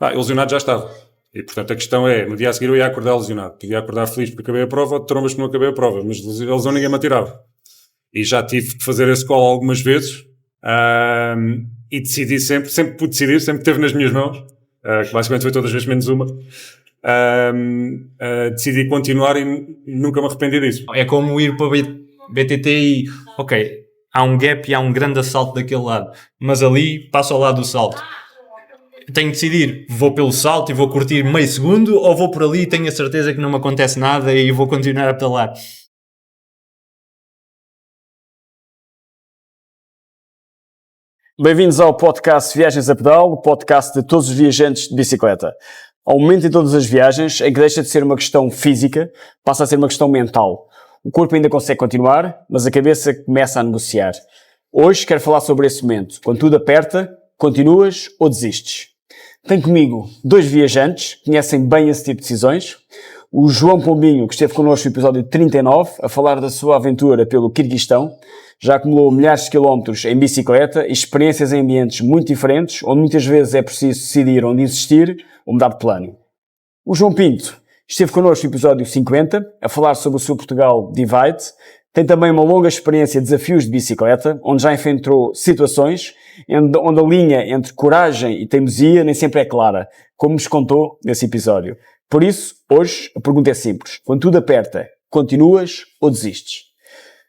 Ilusionado já estava. E, portanto, a questão é, no dia a seguir eu ia acordar lesionado. Ia acordar feliz porque acabei a prova, ou de trombas que não acabei a prova. Mas a lesão ninguém me atirava. E já tive que fazer esse call algumas vezes. E decidi sempre pude decidir, sempre teve nas minhas mãos. Que basicamente foi todas as vezes menos uma. Decidi continuar e nunca me arrependi disso. É como ir para BTT e, ok, há um gap e há um grande assalto daquele lado, mas ali passo ao lado do salto. Tenho que decidir, vou pelo salto e vou curtir meio segundo, ou vou por ali e tenho a certeza que não me acontece nada e vou continuar a pedalar. Bem-vindos ao podcast Viagens a Pedal, o podcast de todos os viajantes de bicicleta. Há um momento em todas as viagens em que deixa de ser uma questão física, passa a ser uma questão mental. O corpo ainda consegue continuar, mas a cabeça começa a negociar. Hoje quero falar sobre esse momento. Quando tudo aperta, continuas ou desistes? Tenho comigo dois viajantes que conhecem bem esse tipo de decisões. O João Pombinho, que esteve connosco no episódio 39, a falar da sua aventura pelo Quirguistão. Já acumulou milhares de quilómetros em bicicleta e experiências em ambientes muito diferentes, onde muitas vezes é preciso decidir onde insistir ou mudar de plano. O João Pinto esteve connosco no episódio 50, a falar sobre o seu Portugal Divide. Tem também uma longa experiência de desafios de bicicleta, onde já enfrentou situações onde a linha entre coragem e teimosia nem sempre é clara, como nos contou nesse episódio. Por isso, hoje, a pergunta é simples. Quando tudo aperta, continuas ou desistes?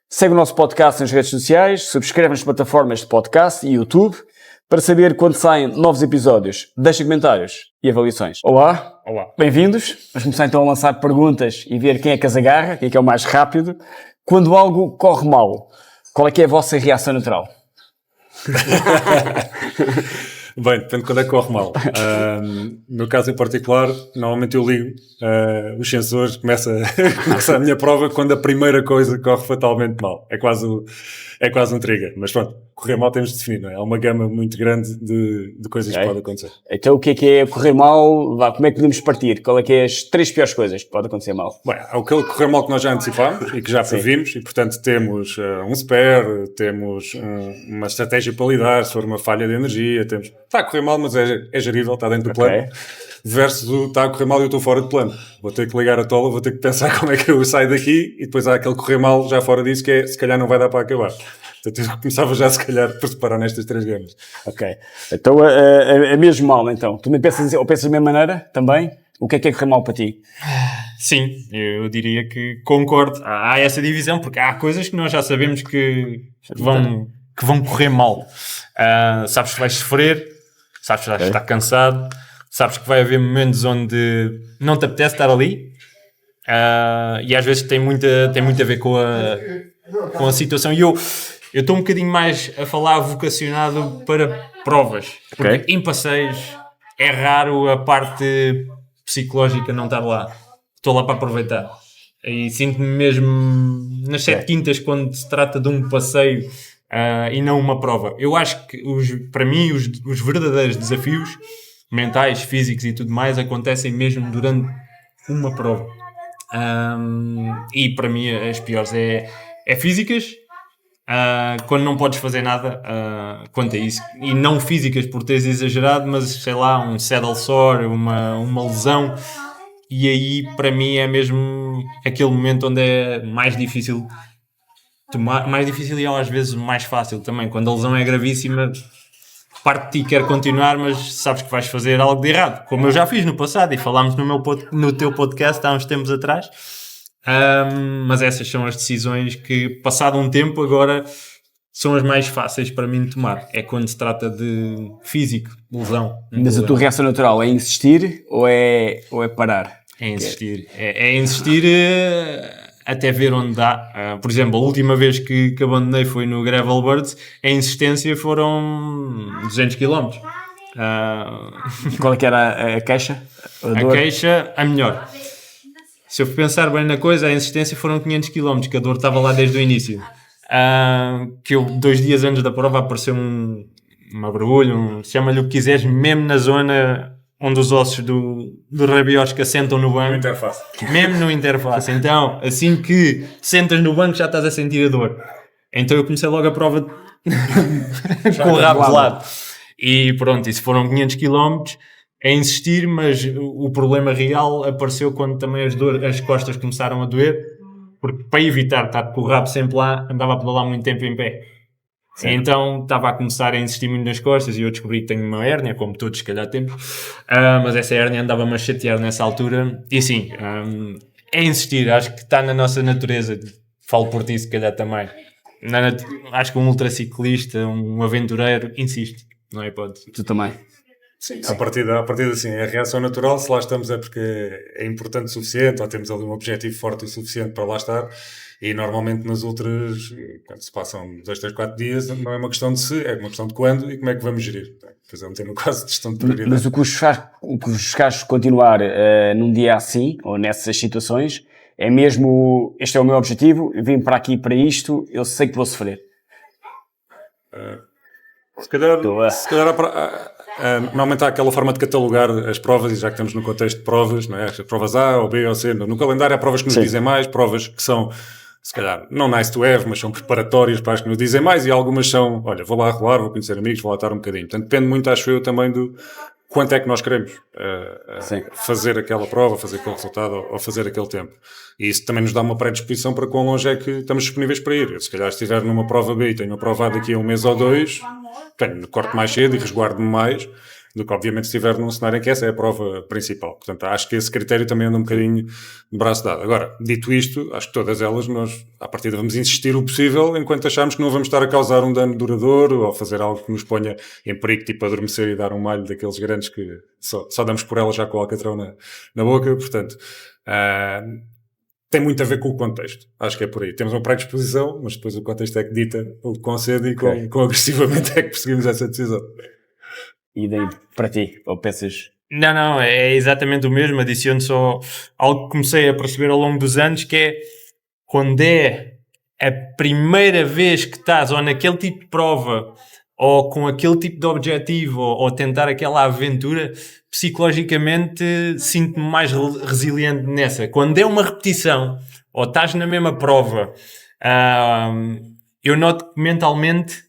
Segue o nosso podcast nas redes sociais, subscreve nas plataformas de podcast e YouTube para saber quando saem novos episódios. Deixa comentários e avaliações. Olá, bem-vindos. Vamos começar então a lançar perguntas e ver quem é que as agarra, quem é que é o mais rápido. Quando algo corre mal, qual é que é a vossa reação natural? Bem, depende de quando é que corre mal. No meu caso em particular, normalmente eu ligo os sensores, começa a minha prova quando a primeira coisa corre fatalmente mal. É quase um trigger. Mas pronto, correr mal temos de definir, não é? Há uma gama muito grande de coisas que podem acontecer. Então o que é correr mal? Como é que podemos partir? Qual é que é as 3 piores coisas que podem acontecer mal? Bem, há o correr mal que nós já antecipámos e que já previmos e, portanto, temos um spare, temos uma estratégia para lidar, se for uma falha de energia, temos... Está a correr mal, mas é gerível, está dentro do plano. Versus está a correr mal e eu estou fora de plano. Vou ter que ligar a tola, vou ter que pensar como é que eu saio daqui e depois há aquele correr mal já fora disso que é, se calhar não vai dar para acabar. Portanto, eu começava já, se calhar, por separar nestas 3 gamas. Ok. Então, é mesmo mal, então. Tu me pensas da mesma maneira, também? O que é correr mal para ti? Sim, eu diria que concordo. Há essa divisão, porque há coisas que nós já sabemos que vão correr mal. Sabes que vais sofrer, sabes que vais estar cansado, sabes que vai haver momentos onde não te apetece estar ali, e às vezes tem muito a ver com a situação. E eu estou um bocadinho mais a falar vocacionado para provas, porque em passeios é raro a parte psicológica não estar lá. Estou lá para aproveitar. E sinto-me mesmo nas 7 quintas quando se trata de um passeio e não uma prova. Eu acho que, para mim, os verdadeiros desafios mentais, físicos e tudo mais acontecem mesmo durante uma prova. E para mim as piores é físicas, quando não podes fazer nada quanto a isso. E não físicas por teres exagerado, mas sei lá, um saddle sore, uma lesão. E aí para mim é mesmo aquele momento onde é mais difícil mais difícil e às vezes mais fácil também. Quando a lesão é gravíssima, parte de ti quer continuar, mas sabes que vais fazer algo de errado, como eu já fiz no passado e falámos no teu podcast há uns tempos atrás. Mas essas são as decisões que, passado um tempo, agora são as mais fáceis para mim de tomar. É quando se trata de físico, lesão. Mas a tua reação natural é insistir ou é parar? É insistir. É insistir até ver onde dá. Por exemplo, a última vez que abandonei foi no Gravel Birds. A insistência foram 200 km. Qual é que era a queixa? A queixa, a melhor. Se eu pensar bem na coisa, a insistência foram 500 km, que a dor estava lá desde o início. Que eu, 2 dias antes da prova, apareceu uma borbulha, chama-lhe o que quiseres, mesmo na zona onde os ossos do rabiosca sentam no banco. No interface. Mesmo no interface. Então, assim que sentas no banco, já estás a sentir a dor. Então eu comecei logo a prova com o rabo de lado. E pronto, isso foram 500 km. a insistir, mas o problema real apareceu quando também as costas começaram a doer, porque para evitar estar com o rabo sempre lá, andava a pedalar muito tempo em pé. Sim. Então estava a começar a insistir muito nas costas e eu descobri que tenho uma hérnia, como todos se calhar temos, mas essa hérnia andava-me a chatear nessa altura. E sim, é insistir, acho que está na nossa natureza, falo por ti se calhar também. Acho que um ultraciclista, um aventureiro, insiste, não é hipótese. Tu também. Sim, à partida assim, é a reação natural, se lá estamos é porque é importante o suficiente, ou temos ali um objetivo forte o suficiente para lá estar, e normalmente nas outras, quando se passam 2, 3, 4 dias, não é uma questão de se, é uma questão de quando e como é que vamos gerir. Depois é um tema quase de gestão de prioridade. Mas o que os faz continuar num dia assim, ou nessas situações, é mesmo, este é o meu objetivo, eu vim para aqui para isto, eu sei que vou sofrer. Se calhar normalmente há aquela forma de catalogar as provas, e já que estamos no contexto de provas, não é? As provas A ou B ou C, no calendário há provas que nos dizem mais, provas que são, se calhar, não nice to have, mas são preparatórias para as que nos dizem mais, e algumas são, olha, vou lá rolar, vou conhecer amigos, vou lá estar um bocadinho. Portanto, depende muito, acho eu, também do quanto é que nós queremos fazer aquela prova, fazer aquele resultado ou fazer aquele tempo. E isso também nos dá uma predisposição para quão longe é que estamos disponíveis para ir. Eu, se calhar, se estiver numa prova B e tenho uma prova A daqui a 1 mês ou 2, corto mais cedo e resguardo-me mais do que, obviamente, se estiver num cenário em que essa é a prova principal. Portanto, acho que esse critério também anda um bocadinho de braço dado. Agora, dito isto, acho que todas elas nós, à partida, vamos insistir o possível enquanto achamos que não vamos estar a causar um dano duradouro ou fazer algo que nos ponha em perigo, tipo adormecer e dar um malho daqueles grandes que só damos por elas já com o alcatrão na boca. Portanto, tem muito a ver com o contexto. Acho que é por aí. Temos uma predisposição, mas depois o contexto é que dita o quão cedo e quão agressivamente é que perseguimos essa decisão. E daí, para ti, ou pensas... Não, é exatamente o mesmo. Adiciono só algo que comecei a perceber ao longo dos anos, que é quando é a primeira vez que estás ou naquele tipo de prova ou com aquele tipo de objetivo ou tentar aquela aventura, psicologicamente sinto-me mais resiliente nessa. Quando é uma repetição ou estás na mesma prova, eu noto que mentalmente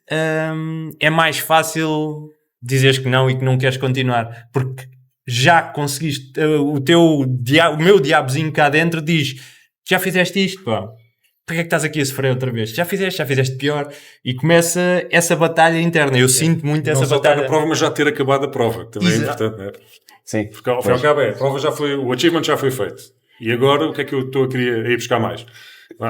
é mais fácil dizeres que não e que não queres continuar, porque já conseguiste, o meu diabozinho cá dentro diz, já fizeste isto, pá, para que é que estás aqui a sofrer outra vez? Já fizeste pior, e começa essa batalha interna. Eu sinto muito essa batalha. Não só estar na prova, mas já ter acabado a prova, que também é importante, não é? Sim. Porque ao fim e ao cabo a prova já foi, o achievement já foi feito. E agora o que é que eu estou a querer ir buscar mais?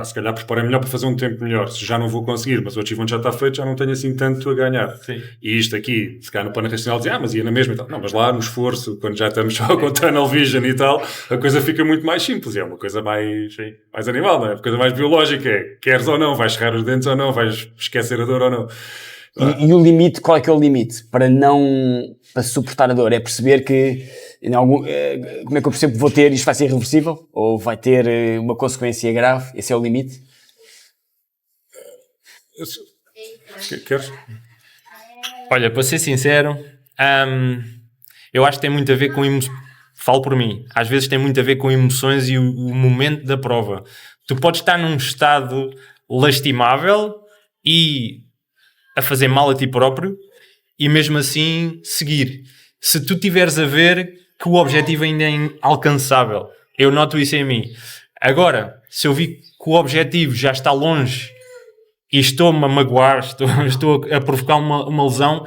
Se calhar preparei melhor para fazer um tempo melhor. Se já não vou conseguir, mas o achievement já está feito, já não tenho assim tanto a ganhar. Sim. E isto aqui, se calhar no plano racional dizia, mas ia na mesma e tal. Não, mas lá no esforço, quando já estamos só com tunnel vision e tal, a coisa fica muito mais simples. É uma coisa mais animal, não é? Uma coisa mais biológica. Queres ou não, vais cerrar os dentes ou não, vais esquecer a dor ou não. E o limite, qual é que é o limite? Para suportar a dor? É perceber que, como é que eu percebo que vou ter, isto vai ser irreversível? Ou vai ter uma consequência grave? Esse é o limite? Queres? Olha, para ser sincero, eu acho que tem muito a ver com falo por mim, às vezes tem muito a ver com emoções e o momento da prova. Tu podes estar num estado lastimável e a fazer mal a ti próprio e mesmo assim seguir. Se tu tiveres a ver que o objetivo ainda é inalcançável, eu noto isso em mim. Agora, se eu vi que o objetivo já está longe e estou-me a magoar, estou a provocar uma lesão,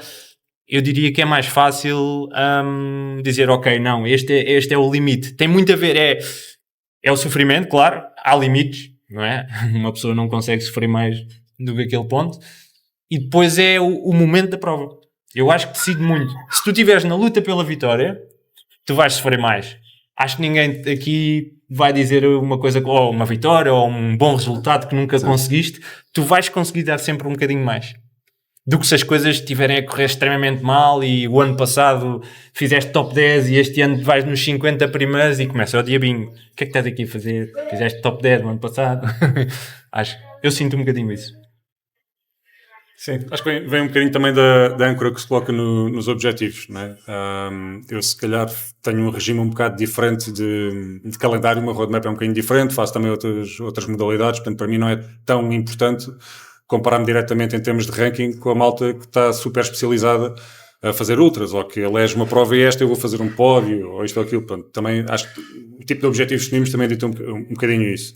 eu diria que é mais fácil dizer, ok, não, este é o limite. Tem muito a ver, é o sofrimento, claro, há limites, não é? Uma pessoa não consegue sofrer mais do que aquele ponto. E depois é o momento da prova. Eu acho que decide muito. Se tu estiveres na luta pela vitória, tu vais sofrer mais. Acho que ninguém aqui vai dizer uma coisa, ou uma vitória, ou um bom resultado que nunca conseguiste. Tu vais conseguir dar sempre um bocadinho mais. Do que se as coisas estiverem a correr extremamente mal e o ano passado fizeste top 10 e este ano vais nos 50 primeiros e começa o diabinho. O que é que estás aqui a fazer? Fizeste top 10 no ano passado. Eu sinto um bocadinho isso. Sim, acho que vem um bocadinho também da âncora que se coloca nos objetivos, não é? Eu se calhar tenho um regime um bocado diferente de calendário, uma roadmap é um bocadinho diferente, faço também outras modalidades, portanto para mim não é tão importante comparar-me diretamente em termos de ranking com a malta que está super especializada a fazer ultras, ou que elege uma prova e esta eu vou fazer um pódio, ou isto ou aquilo. Pronto, também acho que o tipo de objetivos que definimos também dita um bocadinho isso.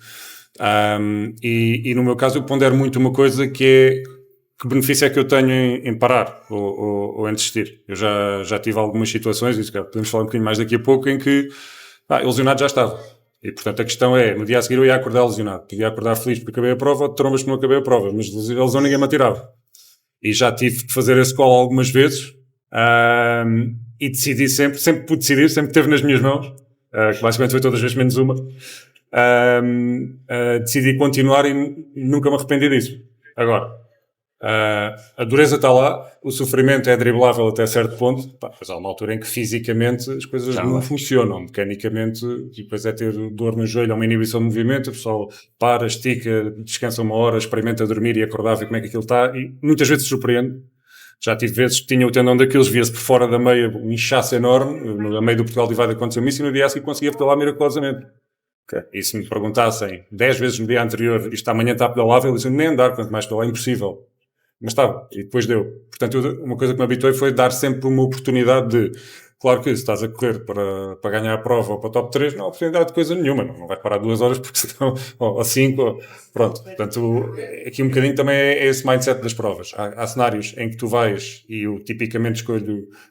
E no meu caso eu pondero muito uma coisa que é que benefício é que eu tenho em parar ou em desistir. Eu já tive algumas situações, e podemos falar um bocadinho mais daqui a pouco, em que ilusionado já estava. E portanto a questão é, no dia a seguir eu ia acordar lesionado, podia acordar feliz porque acabei a prova, ou de trombas porque não acabei a prova, mas a lesão ninguém me atirava. E já tive de fazer esse call algumas vezes, e decidi sempre pude decidir, sempre teve nas minhas mãos, que basicamente foi todas as vezes menos uma, decidi continuar e nunca me arrependi disso. Agora, a dureza está lá, o sofrimento é driblável até certo ponto, mas há uma altura em que fisicamente as coisas não funcionam, mecanicamente, e depois é ter dor no joelho, uma inibição de movimento, o pessoal para, estica, descansa uma hora, experimenta dormir e acordar, ver como é que aquilo está, e muitas vezes surpreende. Já tive vezes que tinha o tendão daqueles, via-se por fora da meia, um inchaço enorme, no meio do Portugal Divide aconteceu-me isso, e no dia a seguir conseguia pedalar miraculosamente. E se me perguntassem 10 vezes no dia anterior, isto amanhã está pedalável, eu disse, nem andar, quanto mais pedalar, é impossível. Mas estava, e depois deu. Portanto, uma coisa que me habituei foi dar sempre uma oportunidade de, claro que se estás a correr para ganhar a prova ou para o top 3, não há oportunidade de coisa nenhuma, não vai parar 2 horas porque senão, ou 5, pronto. Portanto, aqui um bocadinho também é esse mindset das provas. Há cenários em que tu vais, e eu tipicamente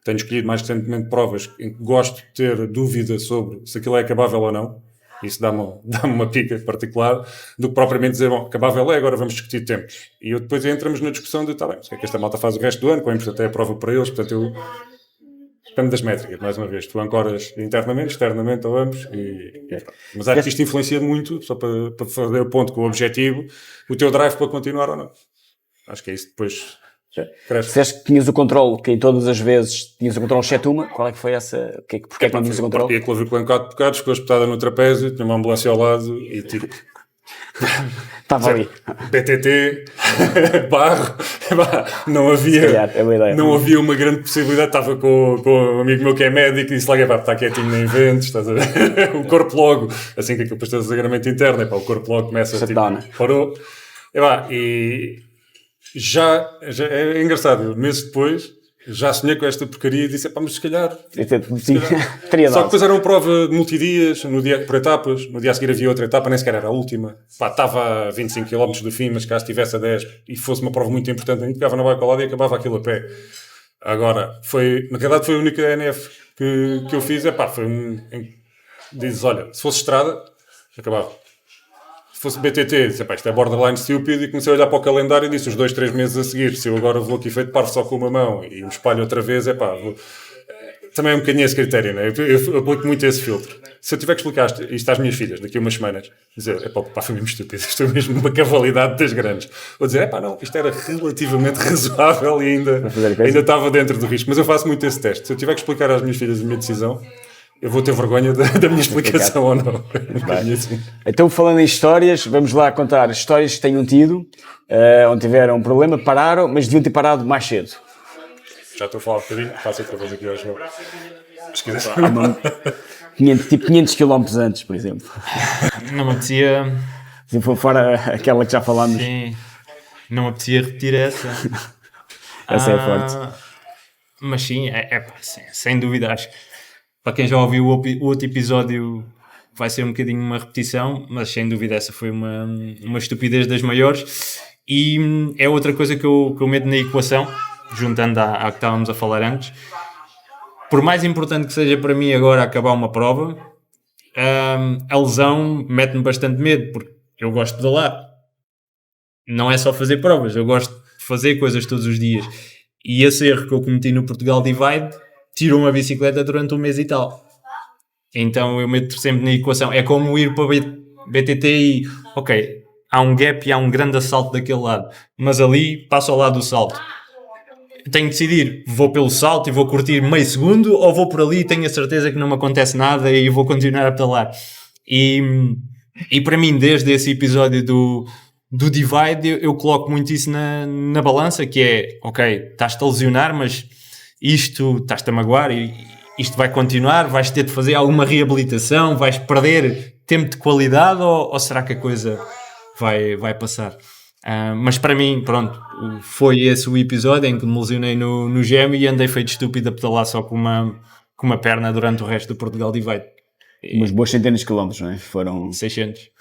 tenho escolhido mais recentemente provas em que gosto de ter dúvida sobre se aquilo é acabável ou não. Isso dá-me uma pica particular do que propriamente dizer, bom, acabável é, agora vamos discutir tempos. E depois entramos na discussão de, bem, o que é que esta malta faz o resto do ano, qual é importante é a prova para eles, portanto depende das métricas, mais uma vez. Tu ancoras internamente, externamente ou ambos, mas acho que isto influencia muito, só para fazer o ponto com o objetivo, o teu drive para continuar ou não. Acho que é isso depois. Disseste que tinhas o controle, que em todas as vezes tinhas o controle exceto uma. Qual é que foi essa? Porquê é que não tinhas o controle? Partia a clavícula em 4 bocados, ficou espetada no trapézio, tinha uma ambulância ao lado e tipo... Estava ali. BTT, barro, não havia uma grande possibilidade. Estava com um amigo meu que é médico e disse logo, está quietinho, nem inventes, estás a ver? O corpo logo, assim que aquilo depois tem o desagramento interno, o corpo logo começa a parou. E já é engraçado, eu, meses depois já sonhei com esta porcaria e disse, mas se calhar só que depois era uma prova de multidias, por etapas, no dia a seguir havia outra etapa, nem sequer era a última, estava a 25 km do fim, mas caso estivesse a 10 e fosse uma prova muito importante, a gente pegava na bike ao lado e acabava aquilo a pé. Agora, na verdade foi a única DNF que eu fiz, dizes, olha, se fosse estrada, acabava. Se fosse BTT, disse, isto é borderline stupid, e comecei a olhar para o calendário e disse, os 2-3 meses a seguir, se eu agora vou aqui feito parvo só com uma mão e me espalho outra vez, também é um bocadinho esse critério, né? Eu aplico muito esse filtro. Se eu tiver que explicar isto às minhas filhas daqui a umas semanas, dizer, foi mesmo estúpido, isto é mesmo uma cavalidade das grandes. Vou dizer, não, isto era relativamente razoável e ainda estava dentro do risco, mas eu faço muito esse teste. Se eu tiver que explicar às minhas filhas a minha decisão, eu vou ter vergonha da minha explicação ou não. Então, falando em histórias, vamos lá contar histórias que tenham tido, onde tiveram um problema, pararam, mas deviam ter parado mais cedo. Já estou a falar um bocadinho, faço outra vez aqui ao jogo. Tipo 500 km antes, por exemplo. Não me apetecia... Se for fora aquela que já falámos. Sim, não me apetecia repetir essa. Essa é forte. Mas sim, sem dúvida, acho que para quem já ouviu o outro episódio vai ser um bocadinho uma repetição, mas sem dúvida essa foi uma estupidez das maiores. E é outra coisa que eu meto na equação, juntando à que estávamos a falar antes. Por mais importante que seja para mim agora acabar uma prova, a lesão mete-me bastante medo, porque eu gosto de pedalar. Não é só fazer provas, eu gosto de fazer coisas todos os dias. E esse erro que eu cometi no Portugal Divide tirou uma bicicleta durante um mês e tal. Então eu meto sempre na equação. É como ir para BTT e, ok, há um gap e há um grande assalto daquele lado, mas ali passo ao lado do salto. Tenho que decidir, vou pelo salto e vou curtir meio segundo, ou vou por ali e tenho a certeza que não me acontece nada e vou continuar a pedalar. E para mim, desde esse episódio do Divide, eu coloco muito isso na balança, que é, ok, estás-te a lesionar, mas isto estás-te a magoar e isto vai continuar, vais ter de fazer alguma reabilitação, vais perder tempo de qualidade ou será que a coisa vai passar? Mas para mim, pronto, foi esse o episódio em que me lesionei no gêmeo e andei feito estúpido a pedalar só com uma perna durante o resto do Portugal Divide. Umas boas centenas de quilómetros, não é? Foram 600.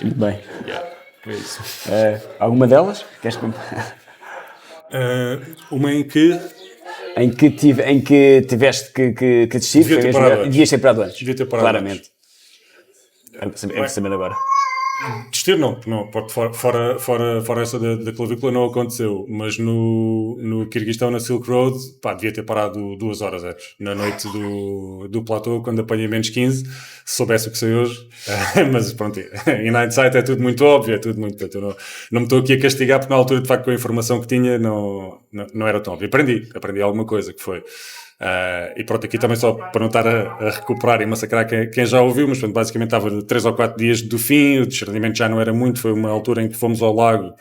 muito bem. Yeah, foi isso. Alguma delas? Queres Uma em que em que tiveste que desistir? Devia ter parado antes. Devias ter parado antes. Devia ter parado claramente. É saber agora. desistir não, porque fora essa da clavícula não aconteceu, mas no Quirguistão, na Silk Road, pá, devia ter parado 2 horas antes, na noite do platô, quando apanhei menos 15, se soubesse o que sei hoje, mas pronto, em hindsight é tudo muito óbvio, é tudo muito, portanto, eu não me estou aqui a castigar, porque na altura, de facto, com a informação que tinha, não era tão óbvio. Aprendi alguma coisa, que foi... e pronto, aqui também só para não estar a recuperar e massacrar quem já ouviu, mas pronto, basicamente estava 3 ou 4 dias do fim, o discernimento já não era muito, foi uma altura em que fomos ao lago,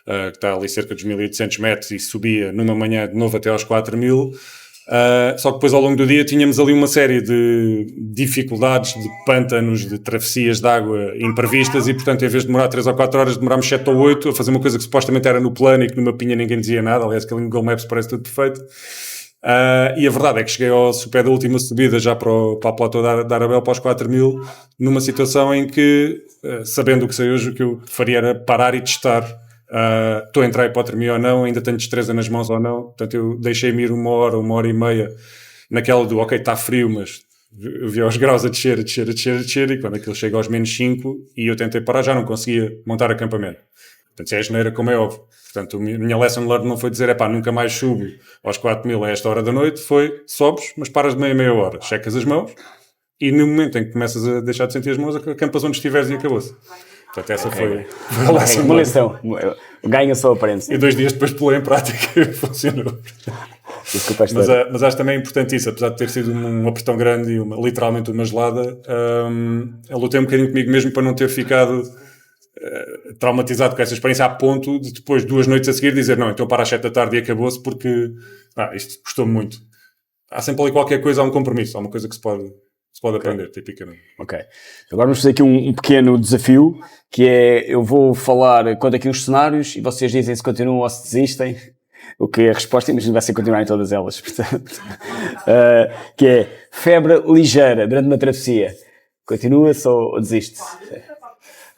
que está ali cerca dos 1800 metros, e subia numa manhã de novo até aos 4000, só que depois ao longo do dia tínhamos ali uma série de dificuldades, de pântanos, de travessias de água imprevistas, e portanto em vez de demorar 3 ou 4 horas demorámos 7 ou 8 a fazer uma coisa que supostamente era no plano e que no mapinha ninguém dizia nada, aliás que ali no Google Maps parece tudo perfeito. E a verdade é que cheguei ao pé da última subida, já para a platô da Arabel, para os 4000, numa situação em que, sabendo o que sei hoje, o que eu faria era parar e testar. Estou a entrar em hipotermia ou não, ainda tenho destreza nas mãos ou não. Portanto, eu deixei-me ir 1 hora e meia, naquela do, ok, está frio, mas eu vi os graus a descer, e quando aquilo chega aos menos 5, e eu tentei parar, já não conseguia montar acampamento. Portanto, se é a geneira, como é óbvio. Portanto, a minha lesson learned não foi dizer, nunca mais subo aos 4000 a esta hora da noite, foi, sobes, mas paras de meia hora, checas as mãos, e no momento em que começas a deixar de sentir as mãos, acampas onde estiveres e acabou-se. Portanto, essa foi a lesson Uma learned. lição. Ganha só aparência. E 2 dias depois pulei em prática e funcionou. Desculpa a Mas, história. mas acho também importante isso, apesar de ter sido uma apertão grande e literalmente uma gelada, eu lutei um bocadinho comigo mesmo para não ter ficado traumatizado com essa experiência, a ponto de depois 2 noites a seguir dizer, não, então para às 7 da tarde e acabou-se, porque isto custou-me muito. Há sempre ali qualquer coisa, há um compromisso, há uma coisa que se pode aprender, tipicamente. Ok. Agora vamos fazer aqui um pequeno desafio, que é, eu vou conto aqui uns cenários e vocês dizem se continuam ou se desistem. O que a resposta, imagino, vai ser continuar em todas elas. Portanto, que é febre ligeira durante uma travessia. Continua-se ou desiste?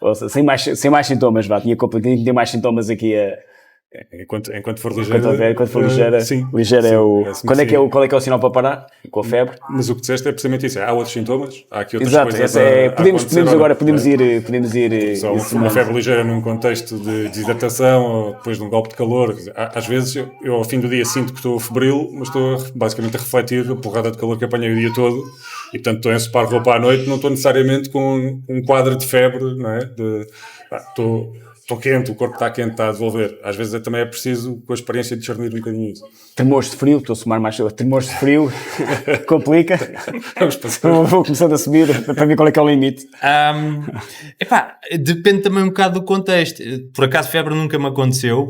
Ou seja, sem mais sintomas, tinha ter mais sintomas aqui Enquanto for ligeira. Enquanto for ligeira, sim. ligeira Sim, é o... Qual é que é o sinal para parar? Com a febre? Mas o que disseste é precisamente isso. Há outros sintomas, há aqui outras Exato, coisas. podemos ir Só uma febre ligeira num contexto de desidratação ou depois de um golpe de calor. Às vezes eu ao fim do dia sinto que estou febril, mas estou basicamente a refletir a porrada de calor que apanhei o dia todo, e portanto estou a ensopar roupa à noite, não estou necessariamente com um quadro de febre, não é? Estou quente, o corpo está quente, está a devolver. Às vezes também é preciso, com a experiência, discernir um bocadinho isso. Tremores de frio, estou a somar mais... Tremores de frio, complica. Vamos passar. Vou começando a subir para ver qual é que é o limite. Depende também um bocado do contexto. Por acaso febre nunca me aconteceu,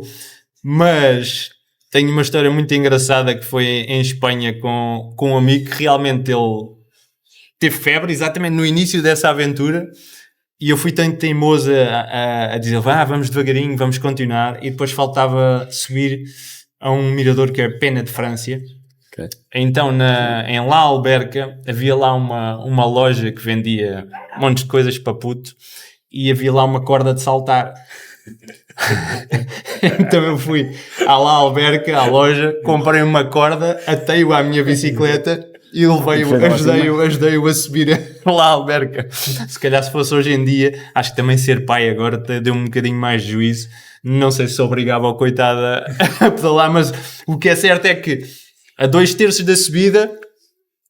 mas tenho uma história muito engraçada que foi em Espanha com um amigo que realmente ele teve febre exatamente no início dessa aventura. E eu fui tão teimoso a dizer, vamos devagarinho, vamos continuar. E depois faltava subir a um mirador que é Pena de França. Okay. Então, em La Alberca, havia lá uma loja que vendia um monte de coisas para puto. E havia lá uma corda de saltar. Então eu fui à La Alberca, à loja, comprei uma corda, atei-o à minha bicicleta e ajudei-o a subir lá à Alberca. Se calhar se fosse hoje em dia, acho que também ser pai agora deu um bocadinho mais de juízo. Não sei se obrigava o coitado a pedalar, mas o que é certo é que a 2/3 da subida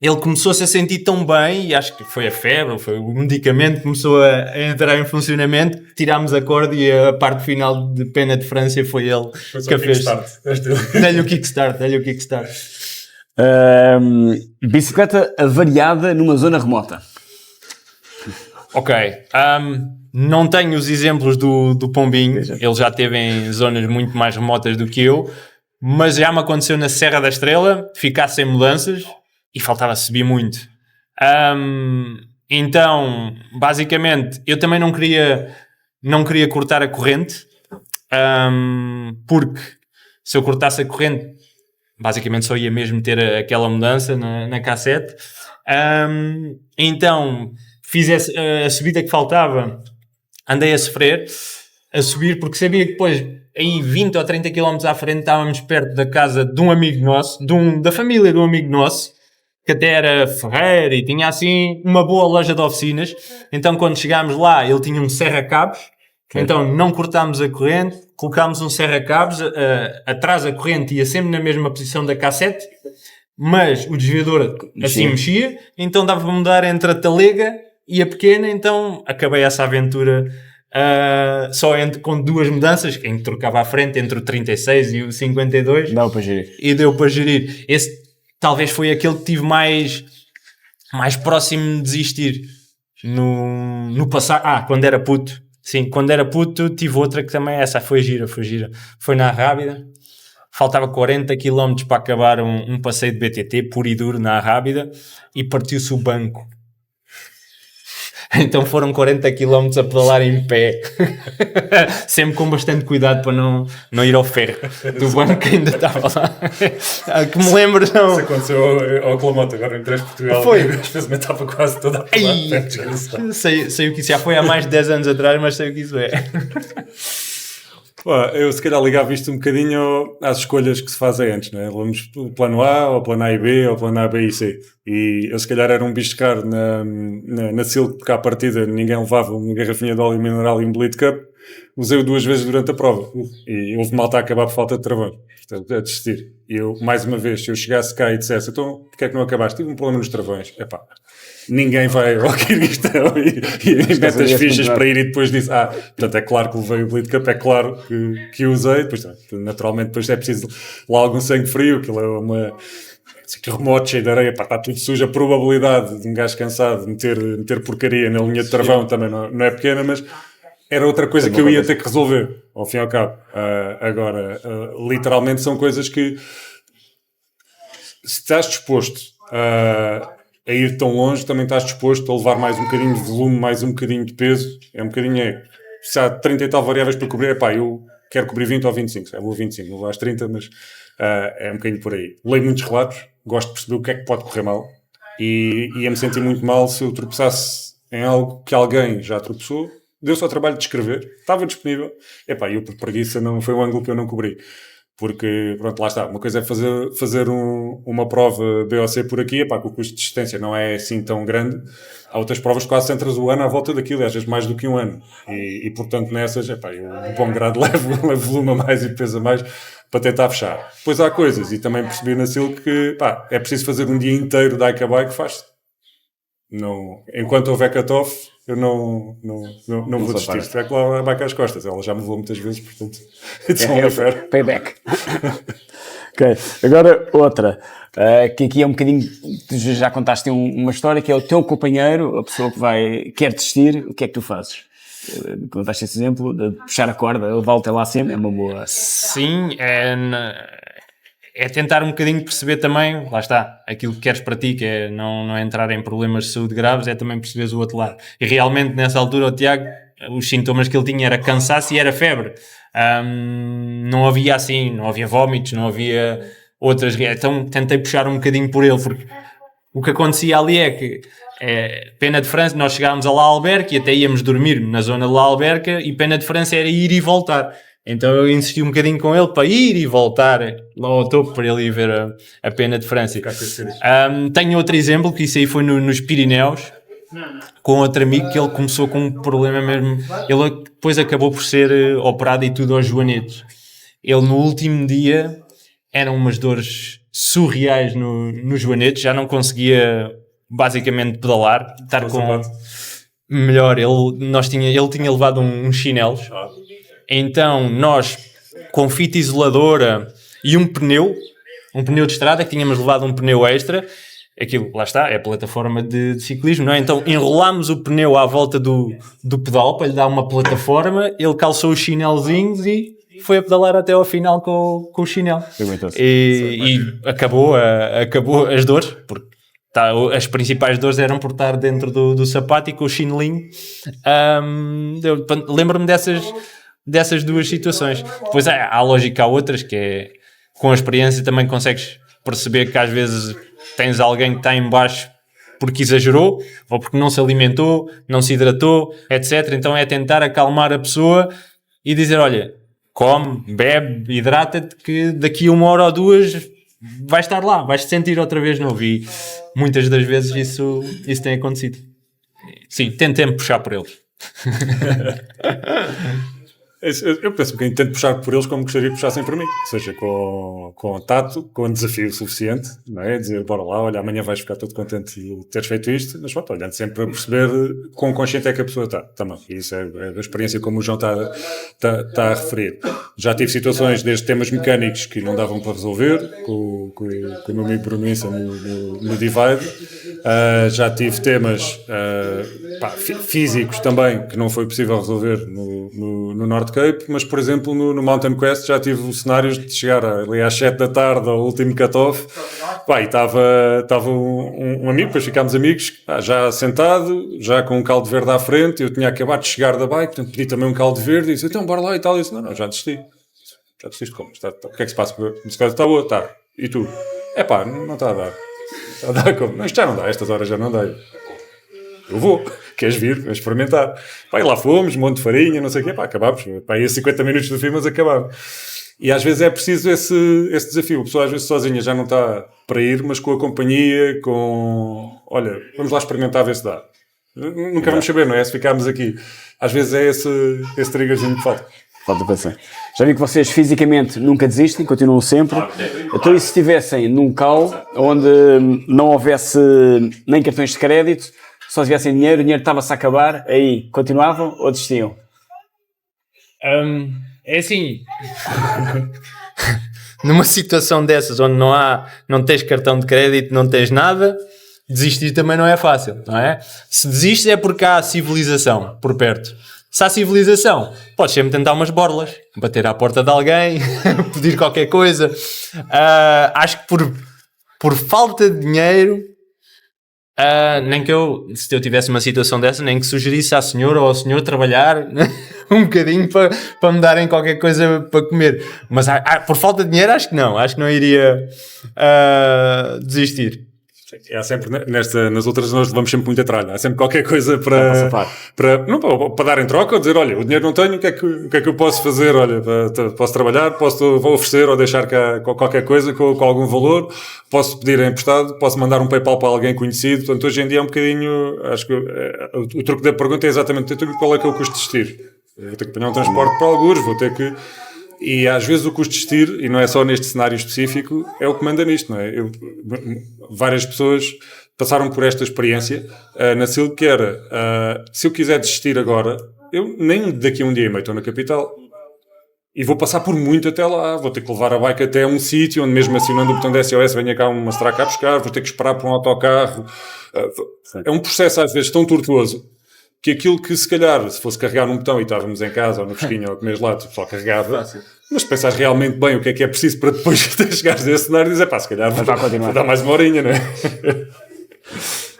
ele começou-se a sentir tão bem, e acho que foi a febre, foi o medicamento, começou a entrar em funcionamento, tirámos a corda e a parte final de Pena de França foi ele que a fez. Dá-lhe o kickstart. Bicicleta avariada numa zona remota. Ok. Não tenho os exemplos do Pombinho. Ele já esteve em zonas muito mais remotas do que eu, mas já me aconteceu na Serra da Estrela ficar sem mudanças e faltava subir muito. Então, basicamente, eu também não queria cortar a corrente, porque se eu cortasse a corrente, basicamente só ia mesmo ter aquela mudança na cassete. Então fiz a subida que faltava, andei a sofrer, a subir, porque sabia que depois, aí 20 ou 30 km à frente, estávamos perto da casa de um amigo nosso, da família de um amigo nosso, que até era ferreiro e tinha assim uma boa loja de oficinas. Então quando chegámos lá, ele tinha um serra-cabos. Então não cortámos a corrente, colocámos um serra-cabos, atrás a corrente ia sempre na mesma posição da cassete, mas o desviador assim mexia, então dava para mudar entre a talega e a pequena. Então acabei essa aventura só com duas mudanças, em que trocava à frente entre o 36 e o 52. Deu para gerir. E deu para gerir. Esse talvez foi aquele que tive mais próximo de desistir no passado. Quando era puto. Sim, quando era puto tive outra que também, essa foi gira. Foi na Arrábida, faltava 40 km para acabar um passeio de BTT, puro e duro, na Arrábida, e partiu-se o banco. Então foram 40 km a pedalar em pé, sempre com bastante cuidado para não ir ao ferro do banco que ainda estava lá. Que me lembro, não. Isso aconteceu ao Clamote, agora em 3 Portugal. Foi. Às vezes estava quase toda a pedalar. Sei o que isso já foi há mais de 10 anos atrás, mas sei o que isso é. Eu se calhar ligava isto um bocadinho às escolhas que se fazem antes, não é? Vamos o plano A, ou plano A e B, ou plano A, B e C. E eu se calhar era um bicho caro na Silk, porque à partida ninguém levava uma garrafinha de óleo mineral e um Bleed Cup. Usei-o 2 vezes durante a prova. E houve malta a acabar por falta de travão. Portanto, a desistir. E eu, mais uma vez, se eu chegasse cá e dissesse, então, porquê é que não acabaste? Tive um problema nos travões. Epá, ninguém vai ao Kirguistão e mete as fichas para ir e depois diz, portanto é claro que levei o Bleed Cup, é claro que usei, depois naturalmente depois é preciso lá algum sangue frio, aquilo é uma remoto cheio de areia, está tudo sujo, a probabilidade de um gajo cansado de meter porcaria na linha de travão também não é pequena, mas era outra coisa que eu ia ter que resolver, ao fim e ao cabo. Agora, literalmente são coisas que, se estás disposto a ir tão longe, também estás disposto a levar mais um bocadinho de volume, mais um bocadinho de peso. É um bocadinho, se há 30 e tal variáveis para cobrir, eu quero cobrir 20 ou 25, vou 25, não vou às 30, mas é um bocadinho por aí. Leio muitos relatos, gosto de perceber o que é que pode correr mal e ia-me sentir muito mal se eu tropeçasse em algo que alguém já tropeçou, deu-se ao trabalho de escrever, estava disponível, eu por preguiça não foi um ângulo que eu não cobri. Porque, pronto, lá está. Uma coisa é fazer uma prova BOC por aqui, que o custo de distância não é assim tão grande. Há outras provas que quase centras o ano à volta daquilo, às vezes mais do que um ano. E portanto, nessas, eu de bom grado levo volume a mais e peso a mais para tentar fechar. Depois há coisas, e também percebi na Silk que, é preciso fazer um dia inteiro de Ike-a-Bike, faz-se. Não, enquanto houver cut-off, eu não vou desistir. Se tiver que lá a bike às costas, ela já me levou muitas vezes, portanto, payback. Ok, agora outra, que aqui é um bocadinho, tu já contaste uma história, que é o teu companheiro, a pessoa que quer desistir, o que é que tu fazes? Contaste esse exemplo de puxar a corda, levá-lo até lá sempre, é uma boa... Sim, é tentar um bocadinho perceber também, lá está, aquilo que queres para ti, que é não entrar em problemas de saúde graves, é também perceberes o outro lado. E realmente, nessa altura, o Tiago, os sintomas que ele tinha era cansaço e era febre. Não havia vómitos, não havia outras... Então, tentei puxar um bocadinho por ele, porque o que acontecia ali é que, Pena de França, nós chegámos a La Alberca e até íamos dormir na zona de La Alberca, e Pena de França era ir e voltar. Então eu insisti um bocadinho com ele para ir e voltar lá ao topo para ele ir ver a Pena de França. Tenho outro exemplo, que isso aí foi nos Pirineus, com outro amigo, que ele começou com um problema mesmo. Ele depois acabou por ser operado e tudo aos joanetes. Ele no último dia eram umas dores surreais nos joanetes, já não conseguia basicamente pedalar, estar com... Melhor, ele tinha levado uns chinelos. Então, nós, com fita isoladora e um pneu de estrada, que tínhamos levado um pneu extra, aquilo, lá está, é a plataforma de ciclismo, não é? Então, enrolámos o pneu à volta do pedal para lhe dar uma plataforma, ele calçou os chinelzinhos e foi a pedalar até ao final com o chinelo. E acabou as dores, porque as principais dores eram por estar dentro do sapato e com o chinelinho. Lembro-me dessas... dessas duas situações. Depois há lógica, há outras que é, com a experiência também consegues perceber que às vezes tens alguém que está em baixo porque exagerou, ou porque não se alimentou, não se hidratou, etc. Então é tentar acalmar a pessoa e dizer, olha, come, bebe, hidrata-te, que daqui a 1 hora ou 2 vais estar lá, vais te sentir outra vez novo. E muitas das vezes isso tem acontecido. Sim, tentem puxar por eles. Eu penso que tento puxar por eles como gostaria que puxassem por mim, ou seja, com tato, com um desafio suficiente, não é? Dizer, bora lá, olha, amanhã vais ficar todo contente de teres feito isto, mas pronto, olhando sempre a perceber quão consciente é que a pessoa está, também. E isso é a experiência como o João está a referir. Já tive situações desde temas mecânicos que não davam para resolver, com o meu amigo Bruno Issa no Divide. Já tive temas físicos também que não foi possível resolver no North Cape, mas por exemplo no Mountain Quest já tive cenários de chegar ali às 7 da tarde ao último cut-off, e estava um amigo, depois ficámos amigos, já sentado, já com um caldo verde à frente, eu tinha acabado de chegar da bike, portanto pedi também um caldo verde e disse, então bora lá e tal, e eu disse, não, já desisti. Já desististe como? O que é que se passa? Está boa? Está. E tu? Não está a dar. Está a dar como? Não, isto já não dá, estas horas já não dá. Eu vou. Queres vir? Vamos experimentar. E lá fomos, monte de farinha, não sei o quê. Acabámos. Aí a 50 minutos do filme, mas acabámos. E às vezes é preciso esse desafio. A pessoa às vezes sozinha já não está para ir, mas com a companhia, olha, vamos lá experimentar, ver se dá. Nunca vamos saber, não é? Se ficarmos aqui. Às vezes é esse triggerzinho que falta. Falta pensar. Já vi que vocês fisicamente nunca desistem, continuam sempre. Então, e se estivessem num cal onde não houvesse nem cartões de crédito, só tivessem dinheiro, o dinheiro estava-se a acabar, aí continuavam ou desistiam? É assim, numa situação dessas onde não tens cartão de crédito, não tens nada, desistir também não é fácil, não é? Se desistes é porque há civilização por perto. Se há civilização, podes sempre tentar umas borlas, bater à porta de alguém, pedir qualquer coisa. Acho que por falta de dinheiro, nem que se eu tivesse uma situação dessa, nem que sugerisse à senhora ou ao senhor trabalhar um bocadinho para me darem qualquer coisa para comer. Mas por falta de dinheiro, acho que não iria desistir. Há sempre, nas outras nós levamos sempre muita tralha. Há sempre qualquer coisa para dar em troca, ou dizer, olha, o dinheiro não tenho, o que é que eu posso fazer? Olha, posso trabalhar, vou oferecer ou deixar cá qualquer coisa com algum valor, posso pedir emprestado, posso mandar um PayPal para alguém conhecido. Portanto, hoje em dia é um bocadinho, acho que o truque da pergunta é exatamente qual é que é o custo de existir. Vou ter que apanhar um transporte para algures, vou ter que... E às vezes o custo de existir, e não é só neste cenário específico, é o que manda nisto, não é? Várias pessoas passaram por esta experiência na Silk, que era, se eu quiser desistir agora, eu nem daqui a um dia e meio estou na capital e vou passar por muito até lá, vou ter que levar a bike até um sítio onde mesmo acionando o botão de SOS venha cá uma Straca a buscar, vou ter que esperar por um autocarro. É um processo às vezes tão tortuoso que aquilo que se calhar, se fosse carregar num botão e estávamos em casa ou no fresquinho ou a comer gelado, só carregava, mas se pensares realmente bem o que é preciso para depois chegares a esse cenário e dizer, se calhar vou dar mais uma horinha, não é?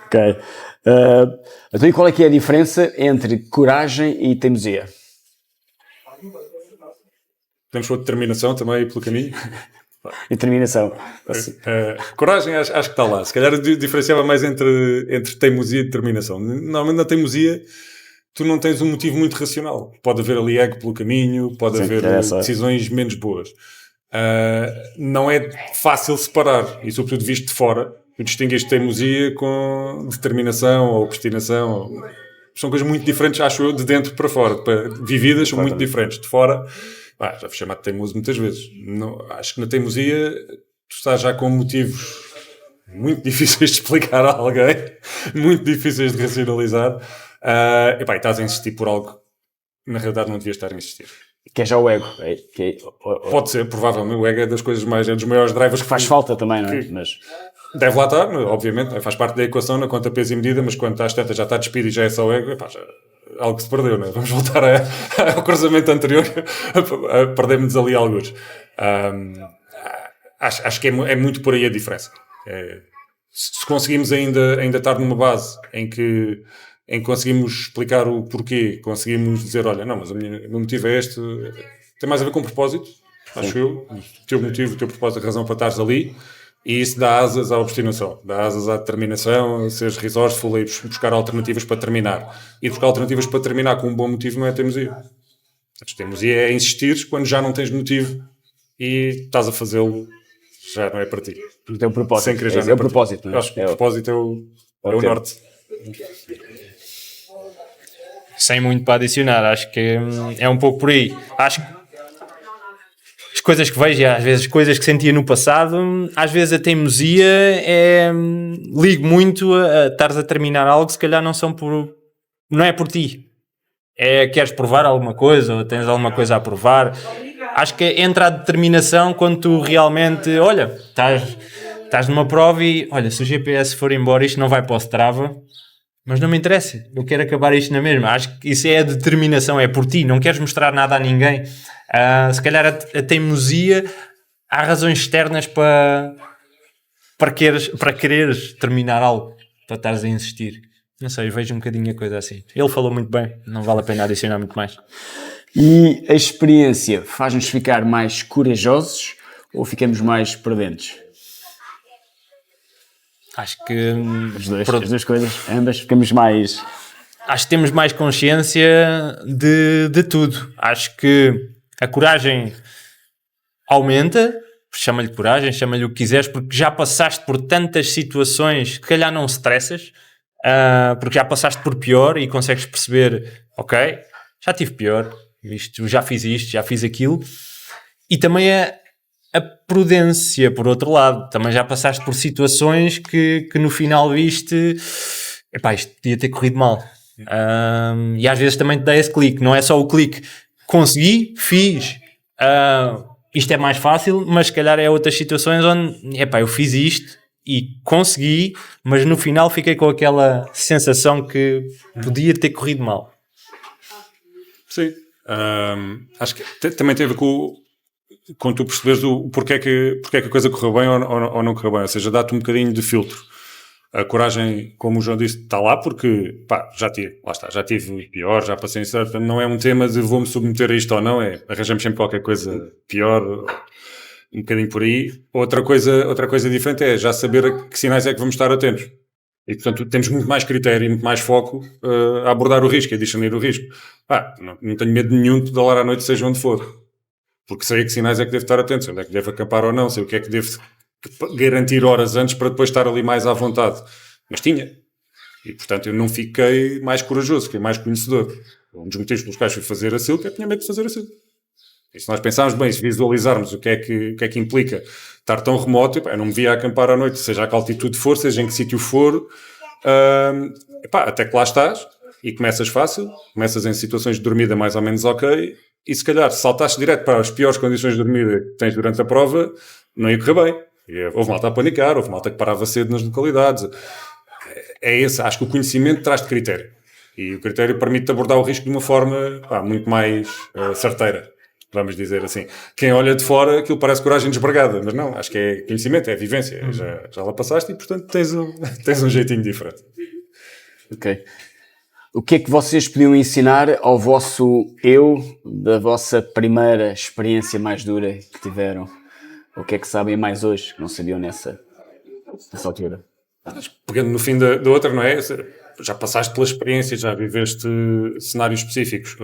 Ok. Então, e qual é que é a diferença entre coragem e teimosia? Temos sua determinação também pelo caminho. Determinação. Coragem acho que está lá. Se calhar diferenciava mais entre teimosia e determinação. Normalmente na teimosia tu não tens um motivo muito racional. Pode haver ali ego pelo caminho, pode haver decisões menos boas. Não é fácil separar, e sobretudo visto de fora, tu distingues teimosia com determinação ou obstinação. São coisas muito diferentes, acho eu, de dentro para fora. Vividas são muito diferentes. De fora... já fui chamado de teimoso muitas vezes. Acho que na teimosia tu estás já com motivos muito difíceis de explicar a alguém, muito difíceis de racionalizar, e estás a insistir por algo que na realidade não devias estar a insistir. Que é já o ego. Pode ser, provavelmente. O ego é das coisas é dos maiores drivers que faz falta também, não é? Mas deve lá estar, obviamente, faz parte da equação na conta peso e medida, mas quando estás tantas já está despido e já é só o ego, algo que se perdeu, não é? Vamos voltar ao cruzamento anterior, perdemos ali alguns. Acho que é muito por aí a diferença. Se conseguimos ainda estar numa base em que em que conseguimos explicar o porquê, conseguimos dizer, olha, não, mas o meu motivo é este, tem mais a ver com propósito, acho eu, o teu motivo, o teu propósito, a razão para estares ali, e isso dá asas à obstinação, dá asas à determinação, a seres resourceful e buscar alternativas para terminar. E buscar alternativas para terminar com um bom motivo não é teimosia. A teimosia é insistir quando já não tens motivo e estás a fazê-lo, já não é para ti. Não tem um propósito. Sem querer, já É o propósito. Não é? Acho que o propósito é o norte. Sem muito para adicionar, acho que é um pouco por aí. Acho que as coisas que vejo, e às vezes coisas que sentia no passado, às vezes a teimosia é... ligo muito a estares a terminar algo, se calhar não é por ti. É queres provar alguma coisa ou tens alguma coisa a provar. Acho que entra a determinação quando tu realmente, olha, estás numa prova e, olha, se o GPS for embora isto não vai para o Strava, mas não me interessa, eu quero acabar isto na mesma. Acho que isso é a determinação, é por ti, não queres mostrar nada a ninguém. Se calhar a teimosia, há razões externas para quereres terminar algo, para estares a insistir. Não sei, eu vejo um bocadinho a coisa assim. Ele falou muito bem, não vale a pena adicionar muito mais. E a experiência faz-nos ficar mais corajosos ou ficamos mais prudentes? Acho que... As duas coisas, ambas, ficamos mais... Acho que temos mais consciência de tudo. Acho que a coragem aumenta, chama-lhe coragem, chama-lhe o que quiseres, porque já passaste por tantas situações que calhar não stressas, porque já passaste por pior e consegues perceber, ok, já tive pior, já fiz isto, já fiz aquilo. E também a prudência, por outro lado, também já passaste por situações que no final viste, epá, isto podia ter corrido mal. E às vezes também te dá esse clique, não é só o clique, consegui, fiz, isto é mais fácil, mas se calhar é outras situações onde, epá, eu fiz isto e consegui, mas no final fiquei com aquela sensação que podia ter corrido mal. Sim. Acho que também tem a ver com tu perceberes o porquê que a coisa correu bem ou não correu bem. Ou seja, dá-te um bocadinho de filtro. A coragem, como o João disse, está lá porque, pá, já tive pior, já passei isso. Não é um tema de vou-me submeter a isto ou não, arranjamos sempre qualquer coisa pior, um bocadinho por aí. Outra coisa diferente é já saber a que sinais é que vamos estar atentos. E, portanto, temos muito mais critério e muito mais foco a abordar o risco, a discernir o risco. Não tenho medo nenhum de dólar à noite, seja onde for. Porque sei a que sinais é que devo estar atento, sei onde é que devo acampar ou não, sei o que é que devo garantir horas antes para depois estar ali mais à vontade. Mas tinha. E, portanto, eu não fiquei mais corajoso, fiquei mais conhecedor. Um dos motivos pelos quais fui fazer a SILC é que tinha medo de fazer a SILC. E se nós pensarmos bem, se visualizarmos o que é que implica estar tão remoto, eu não me via acampar à noite, seja a que altitude for, seja em que sítio for, até que lá estás e começas fácil, começas em situações de dormida mais ou menos ok, e se calhar saltaste direto para as piores condições de dormida que tens durante a prova, não ia correr bem. Houve malta a panicar, houve malta que parava cedo nas localidades. Acho que o conhecimento traz-te critério. E o critério permite-te abordar o risco de uma forma muito mais certeira, vamos dizer assim. Quem olha de fora, aquilo parece coragem desbragada, mas não, acho que é conhecimento, é vivência. Já lá passaste e, portanto, tens um jeitinho diferente. Ok. O que é que vocês podiam ensinar ao vosso eu da vossa primeira experiência mais dura que tiveram? O que é que sabem mais hoje que não sabiam nessa altura? Pegando no fim da outra, não é? Já passaste pela experiência, já viveste cenários específicos.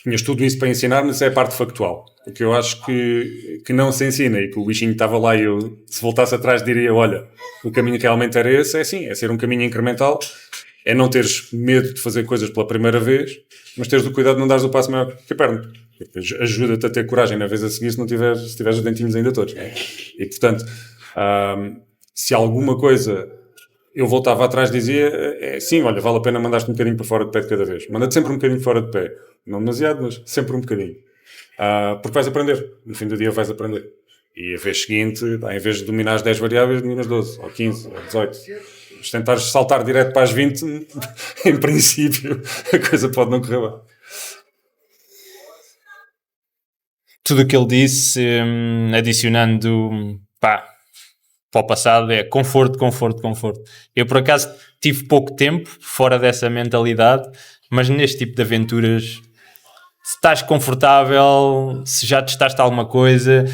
Tinhas tudo isso para ensinar, mas é a parte factual. O que eu acho que não se ensina e que o bichinho estava lá e eu, se voltasse atrás, diria, olha, o caminho realmente era esse, é ser um caminho incremental, é não teres medo de fazer coisas pela primeira vez, mas teres o cuidado de não dares o passo maior que a perna. Ajuda-te a ter coragem na vez a seguir se tiveres os dentinhos ainda todos. E, portanto, se alguma coisa eu voltava atrás e dizia, sim, olha, vale a pena mandar-te um bocadinho para fora de pé de cada vez. Manda-te sempre um bocadinho fora de pé. Não demasiado, mas sempre um bocadinho. Porque vais aprender. No fim do dia vais aprender. E a vez seguinte, em vez de dominar as 10 variáveis, dominas 12, ou 15, ou 18. Se tentares saltar direto para as 20, em princípio, a coisa pode não correr bem. Tudo o que ele disse, adicionando, para o passado é conforto, conforto, conforto. Eu, por acaso, tive pouco tempo fora dessa mentalidade, mas neste tipo de aventuras, se estás confortável, se já testaste alguma coisa,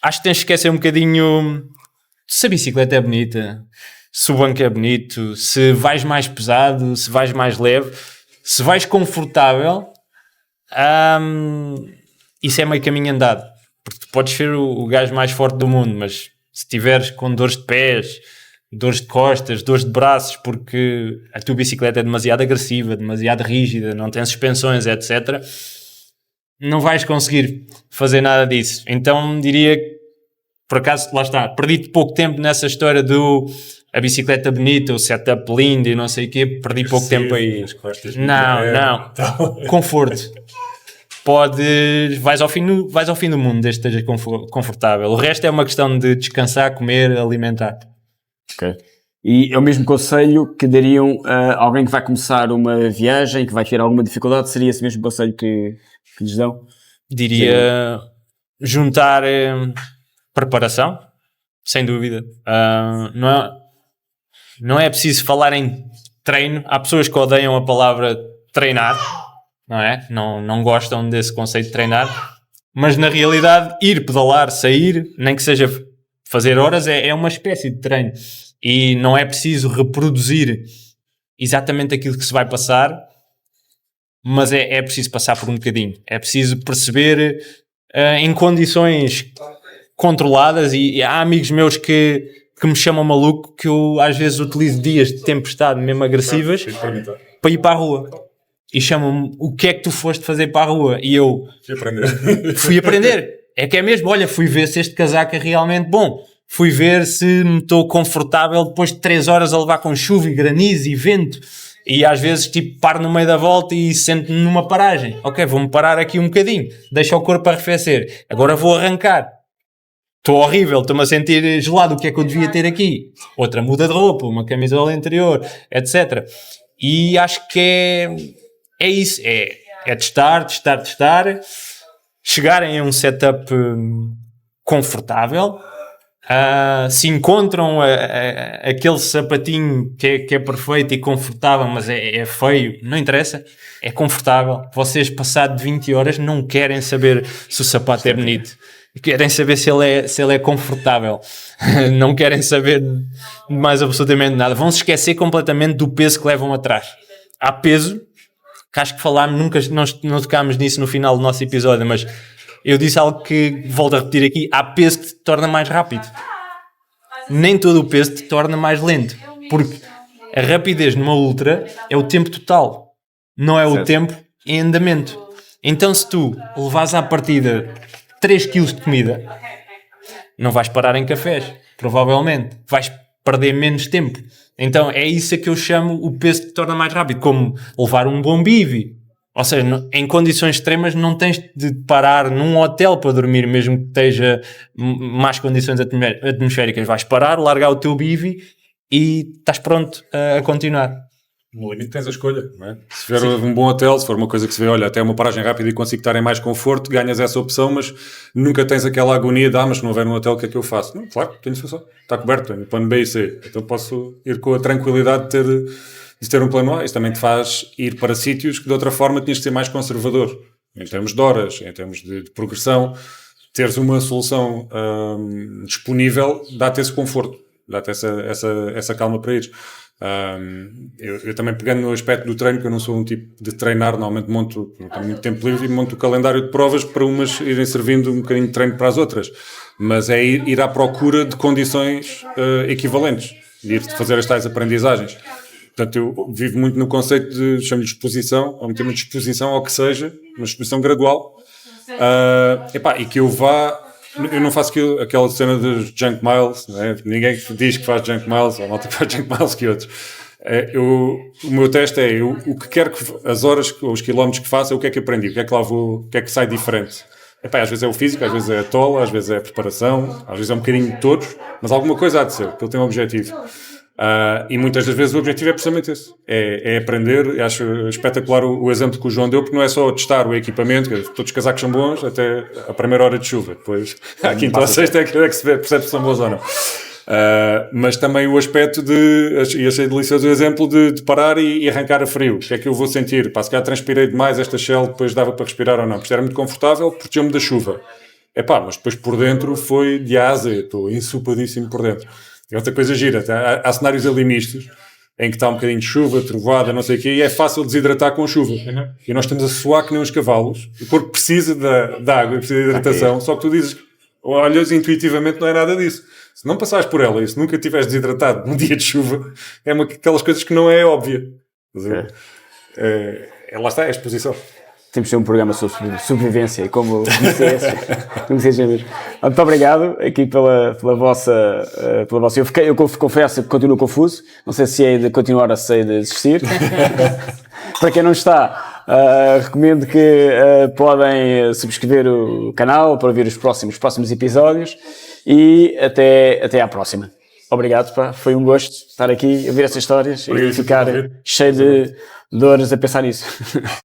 acho que tens de esquecer um bocadinho se a bicicleta é bonita, se o banco é bonito, se vais mais pesado, se vais mais leve, se vais confortável, isso é meio caminho andado. Porque tu podes ser o gajo mais forte do mundo, mas se tiveres com dores de pés, dores de costas, dores de braços, porque a tua bicicleta é demasiado agressiva, demasiado rígida, não tem suspensões, etc., não vais conseguir fazer nada disso. Então diria que, por acaso, lá está, perdi pouco tempo nessa história do a bicicleta bonita, o setup lindo e não sei o quê, perdi pouco tempo aí. Não. Conforto. Vais ao fim do mundo desde que estejas confortável. O resto é uma questão de descansar, comer, alimentar. Ok. E é o mesmo conselho que dariam a alguém que vai começar uma viagem, que vai ter alguma dificuldade, seria esse mesmo conselho que lhes dão? Diria juntar preparação, sem dúvida. Não é preciso falar em treino. Há pessoas que odeiam a palavra treinar, não é? Não gostam desse conceito de treinar, mas na realidade ir pedalar, sair, nem que seja fazer horas, é uma espécie de treino. E não é preciso reproduzir exatamente aquilo que se vai passar, mas é preciso passar por um bocadinho. É preciso perceber em condições controladas, e há amigos meus que me chamam maluco, que eu às vezes utilizo dias de tempestade mesmo agressivas para ir para a rua. E chamam-me, o que é que tu foste fazer para a rua? E eu fui aprender. É que é mesmo, olha, fui ver se este casaco é realmente bom. Fui ver se me estou confortável depois de 3 horas a levar com chuva e granizo e vento. E às vezes tipo paro no meio da volta e sento-me numa paragem. Ok, vou-me parar aqui um bocadinho. Deixa o corpo arrefecer. Agora vou arrancar. Estou horrível, estou-me a sentir gelado. O que é que eu devia ter aqui? Outra muda de roupa, uma camisola interior, etc. E acho que é isso. É testar. Chegarem a um setup confortável. Se encontram aquele sapatinho que é perfeito e confortável, mas é feio, não interessa, é confortável. Vocês, passado de 20 horas, não querem saber se o sapato é bonito, querem saber se ele é confortável. Não querem saber mais absolutamente nada. Vão se esquecer completamente do peso que levam atrás. Há peso, que acho que falámos, não tocámos nisso no final do nosso episódio, mas eu disse algo que volto a repetir aqui: há peso que te torna mais rápido. Nem todo o peso te torna mais lento, porque a rapidez numa ultra é o tempo total, não é o tempo em andamento. Então se tu levares à partida 3 kg de comida, não vais parar em cafés, provavelmente vais perder menos tempo. Então é isso que eu chamo o peso que te torna mais rápido, como levar um bom bivi. Ou seja, em condições extremas não tens de parar num hotel para dormir, mesmo que esteja más condições atmosféricas. Vais parar, largar o teu bivi e estás pronto a continuar. No limite tens a escolha, não é? Se for um bom hotel, se for uma coisa que se vê, olha, até uma paragem rápida e consigo estar em mais conforto, ganhas essa opção, mas nunca tens aquela agonia de, mas se não houver um hotel, o que é que eu faço? Não, claro, tenho solução. Está coberto, tenho plano B e C. Então posso ir com a tranquilidade de ter um plano A. Isso também te faz ir para sítios que de outra forma tinhas de ser mais conservador. Em termos de horas, em termos de progressão, teres uma solução disponível dá-te esse conforto, dá-te essa calma para ir. Eu também, pegando no aspecto do treino, que eu não sou um tipo de treinar, normalmente monto, não tenho muito tempo livre, e monto o calendário de provas para umas irem servindo um bocadinho de treino para as outras, mas é ir à procura de condições equivalentes, de ir fazer as tais aprendizagens. Portanto, eu vivo muito no conceito de, chamo-lhe disposição, ou meter uma disposição ao que seja, uma disposição gradual, e que eu vá. Eu não faço aquela cena dos junk miles, né? Ninguém diz que faz junk miles, ou malta que faz junk miles que outros. O meu teste é o que quero que as horas ou os quilómetros que faça, o que é que aprendi, o que é que lá vou, o que é que sai diferente. Às vezes é o físico, às vezes é a tola, às vezes é a preparação, às vezes é um bocadinho de todos, mas alguma coisa há de ser, porque ele tem um objetivo. E muitas das vezes o objetivo é precisamente esse, é aprender. Eu acho espetacular o exemplo que o João deu, porque não é só testar o equipamento, que todos os casacos são bons até a primeira hora de chuva, depois à quinta ou sexta é que se percebe se são bons ou não. Mas também o aspecto e achei delicioso o exemplo de parar e arrancar a frio. O que é que eu vou sentir? Pá, se calhar transpirei demais esta shell, depois dava para respirar ou não. Porque era muito confortável, protegeu-me da chuva. Mas depois por dentro foi de asa, estou ensopadíssimo por dentro. E outra coisa gira, há cenários ali mistos, em que está um bocadinho de chuva, trovoada, não sei o quê, e é fácil desidratar com chuva. E nós estamos a suar que nem uns cavalos, o corpo precisa da água, precisa de hidratação, só que tu dizes, olhas intuitivamente, não é nada disso. Se não passares por ela e se nunca estiveres desidratado num dia de chuva, é uma daquelas coisas que não é óbvia. Lá está, é a exposição. Temos de ter um programa sobre sobrevivência, como disseste mesmo. Muito obrigado aqui pela vossa... Eu confesso que continuo confuso. Não sei se é de continuar a ser de existir. Para quem não está, recomendo que podem subscrever o canal para ouvir os próximos episódios e até à próxima. Obrigado, pá. Foi um gosto estar aqui a ver essas histórias e ficar cheio de dores a pensar nisso.